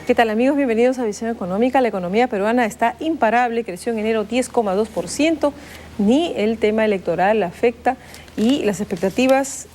¿Qué tal, amigos? Bienvenidos a Visión Económica. La economía peruana está imparable, creció en enero 10,2%, ni el tema electoral afecta y las expectativas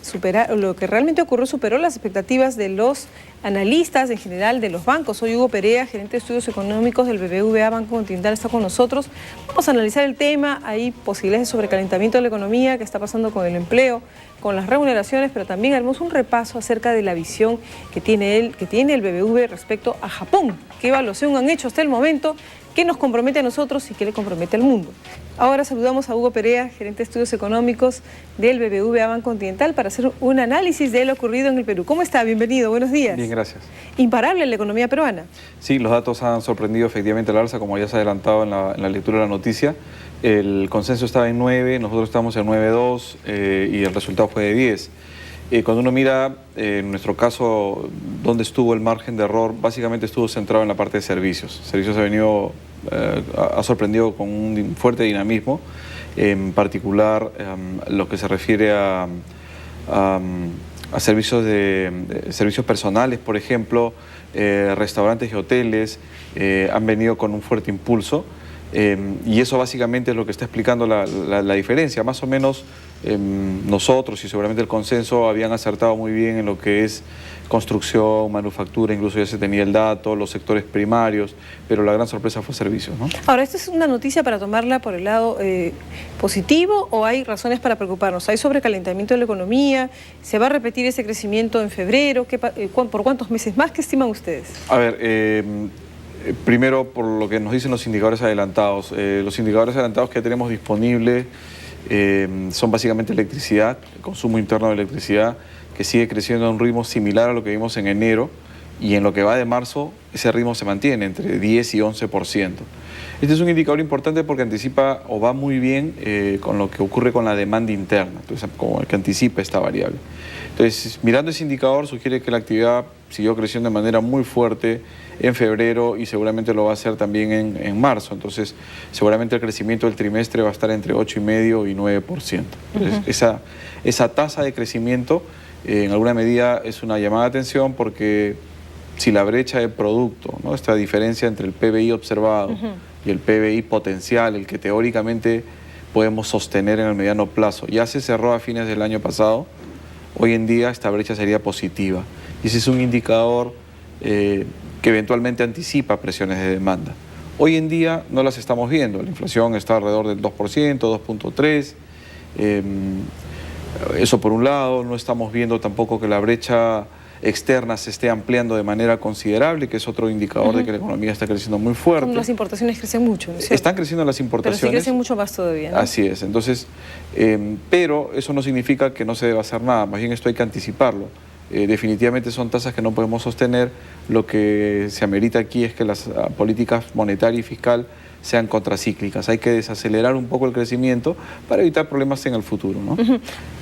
lo que realmente ocurrió superó las expectativas de los analistas en general, de los bancos. Hoy Hugo Perea, gerente de estudios económicos del BBVA Banco Continental, está con nosotros. Vamos a analizar el tema. Hay posibilidades de sobrecalentamiento de la economía, qué está pasando con el empleo, con las remuneraciones, pero también haremos un repaso acerca de la visión que tiene el BBV respecto a Japón. ¿Qué evaluación han hecho hasta el momento? ¿Qué nos compromete a nosotros y qué le compromete al mundo? Ahora saludamos a Hugo Perea, gerente de estudios económicos del BBVA Banco Continental, para hacer un análisis de lo ocurrido en el Perú. ¿Cómo está? Bienvenido, buenos días. Bien, gracias. Imparable en la economía peruana. Sí, los datos han sorprendido efectivamente al alza, como ya se ha adelantado en la lectura de la noticia. El consenso estaba en 9, nosotros estamos en 9,2 y el resultado fue de 10. Cuando uno mira, en nuestro caso, dónde estuvo el margen de error, básicamente estuvo centrado en la parte de servicios. Servicios ha sorprendido con un fuerte dinamismo, en particular lo que se refiere a servicios servicios personales, por ejemplo, restaurantes y hoteles han venido con un fuerte impulso. Y eso básicamente es lo que está explicando la diferencia. Más o menos nosotros y seguramente el consenso habían acertado muy bien en lo que es construcción, manufactura, incluso ya se tenía el dato, los sectores primarios, pero la gran sorpresa fue servicios, ¿no? Ahora, ¿esta es una noticia para tomarla por el lado positivo o hay razones para preocuparnos? ¿Hay sobrecalentamiento de la economía? ¿Se va a repetir ese crecimiento en febrero? ¿Por cuántos meses más? ¿Qué estiman ustedes? A ver, primero, por lo que nos dicen los indicadores adelantados. Los indicadores adelantados que tenemos disponibles son básicamente electricidad, el consumo interno de electricidad, que sigue creciendo a un ritmo similar a lo que vimos en enero, y en lo que va de marzo ese ritmo se mantiene entre 10 y 11%. Este es un indicador importante porque anticipa o va muy bien con lo que ocurre con la demanda interna, entonces como el que anticipa esta variable. Entonces, mirando ese indicador, sugiere que la actividad siguió creciendo de manera muy fuerte en febrero y seguramente lo va a hacer también en marzo. Entonces, seguramente el crecimiento del trimestre va a estar entre 8,5 y 9%. Entonces, esa tasa de crecimiento, en alguna medida, es una llamada de atención porque si la brecha de producto, ¿no?, esta diferencia entre el PBI observado y el PBI potencial, el que teóricamente podemos sostener en el mediano plazo, ya se cerró a fines del año pasado, hoy en día esta brecha sería positiva. Y ese es un indicador que eventualmente anticipa presiones de demanda. Hoy en día no las estamos viendo, la inflación está alrededor del 2%, 2,3%. Eso por un lado, no estamos viendo tampoco que la brecha externa se esté ampliando de manera considerable, que es otro indicador de que la economía está creciendo muy fuerte. Como las importaciones crecen mucho, ¿no es cierto? Están creciendo las importaciones. Pero sí crecen mucho más todavía, ¿no? Así es. Entonces, pero eso no significa que no se deba hacer nada, más bien esto hay que anticiparlo. Definitivamente son tasas que no podemos sostener. Lo que se amerita aquí es que las políticas monetaria y fiscal sean contracíclicas. Hay que desacelerar un poco el crecimiento para evitar problemas en el futuro, ¿no?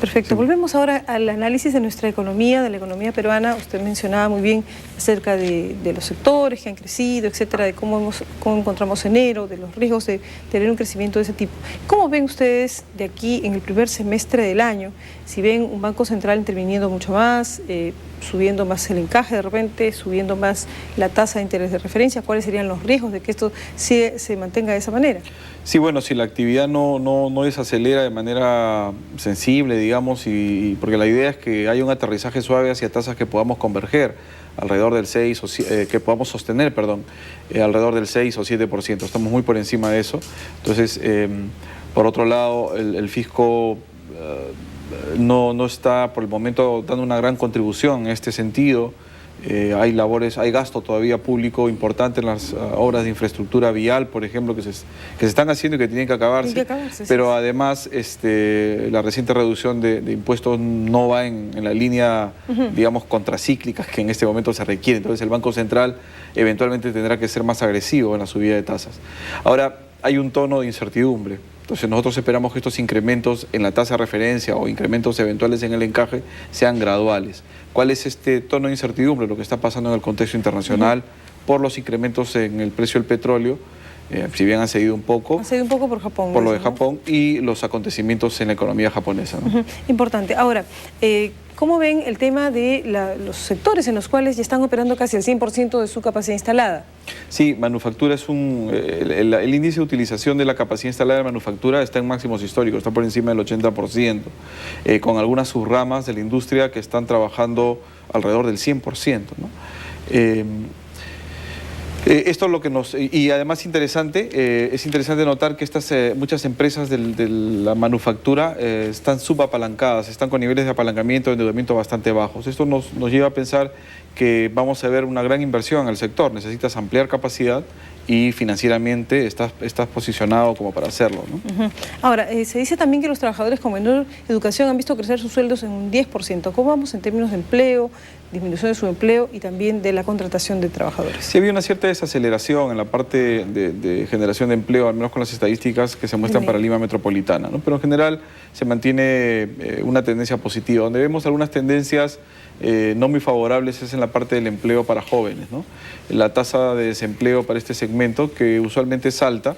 Perfecto. Sí. Volvemos ahora al análisis de nuestra economía, de la economía peruana. Usted mencionaba muy bien acerca de los sectores que han crecido, etcétera, de cómo encontramos enero, de los riesgos de tener un crecimiento de ese tipo. ¿Cómo ven ustedes de aquí en el primer semestre del año? Si ven un Banco Central interviniendo mucho más, subiendo más el encaje de repente, subiendo más la tasa de interés de referencia, ¿cuáles serían los riesgos de que esto se mantenga de esa manera? Sí, bueno, si la actividad no desacelera de manera sensible, digamos, porque la idea es que haya un aterrizaje suave hacia tasas que podamos converger alrededor del 6 que podamos sostener, alrededor del 6 o 7%. Estamos muy por encima de eso. Entonces, por otro lado, el fisco no está por el momento dando una gran contribución en este sentido. Hay gasto todavía público importante en las obras de infraestructura vial, por ejemplo, que se están haciendo y que tienen que acabarse. Pero además la reciente reducción de impuestos no va en la línea, digamos, contracíclicas que en este momento se requiere. Entonces el Banco Central eventualmente tendrá que ser más agresivo en la subida de tasas. Ahora, hay un tono de incertidumbre. Entonces nosotros esperamos que estos incrementos en la tasa de referencia o incrementos eventuales en el encaje sean graduales. ¿Cuál es este tono de incertidumbre? Lo que está pasando en el contexto internacional por los incrementos en el precio del petróleo si bien han cedido un poco. Ha cedido un poco por Japón. Por lo de ¿no? Japón y los acontecimientos en la economía japonesa, ¿no? Importante. Ahora, ¿cómo ven el tema de los sectores en los cuales ya están operando casi el 100% de su capacidad instalada? Sí, manufactura es el índice de utilización de la capacidad instalada de manufactura está en máximos históricos, está por encima del 80%, con algunas subramas de la industria que están trabajando alrededor del 100%, ¿no? Esto es lo que y además es interesante notar que muchas empresas de la manufactura están subapalancadas, están con niveles de apalancamiento, de endeudamiento bastante bajos. Esto nos lleva a pensar que vamos a ver una gran inversión en el sector. Necesitas ampliar capacidad y financieramente estás posicionado como para hacerlo, ¿no? Ahora, se dice también que los trabajadores con menor educación han visto crecer sus sueldos en un 10%. ¿Cómo vamos en términos de empleo, disminución de su empleo y también de la contratación de trabajadores? Sí, había una cierta desaceleración en la parte de generación de empleo, al menos con las estadísticas que se muestran para Lima Metropolitana, ¿no? Pero en general se mantiene una tendencia positiva. Donde vemos algunas tendencias no muy favorables es en la parte del empleo para jóvenes, ¿no? La tasa de desempleo para este segmento, que usualmente es alta,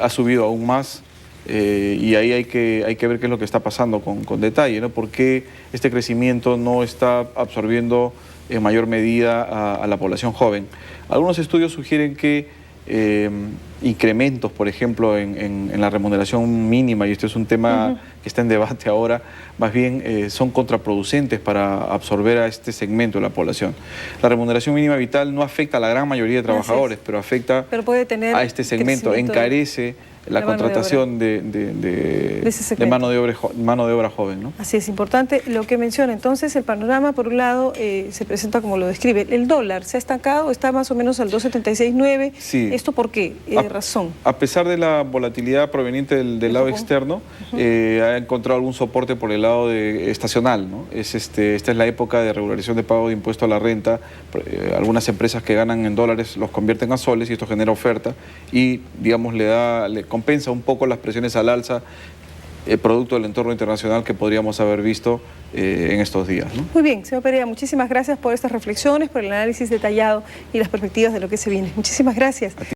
ha subido aún más. Y ahí hay que ver qué es lo que está pasando con detalle, ¿no? ¿Por qué este crecimiento no está absorbiendo en mayor medida a la población joven? Algunos estudios sugieren que incrementos, por ejemplo, en la remuneración mínima, y este es un tema que está en debate ahora, más bien son contraproducentes para absorber a este segmento de la población. La remuneración mínima vital no afecta a la gran mayoría de trabajadores, pero afecta puede tener a este segmento, encarece la contratación de mano de obra joven, ¿no? Así es, importante lo que menciona. Entonces, el panorama, por un lado, se presenta como lo describe. El dólar se ha estancado, está más o menos al 2.76.9. Sí. ¿Esto por qué? Razón. A pesar de la volatilidad proveniente del lado externo, ha encontrado algún soporte por el lado estacional, ¿no? Esta es la época de regularización de pago de impuesto a la renta. Algunas empresas que ganan en dólares los convierten a soles y esto genera oferta y, digamos, le compensa un poco las presiones al alza producto del entorno internacional que podríamos haber visto en estos días, ¿no? Muy bien, señor Perea, muchísimas gracias por estas reflexiones, por el análisis detallado y las perspectivas de lo que se viene. Muchísimas gracias.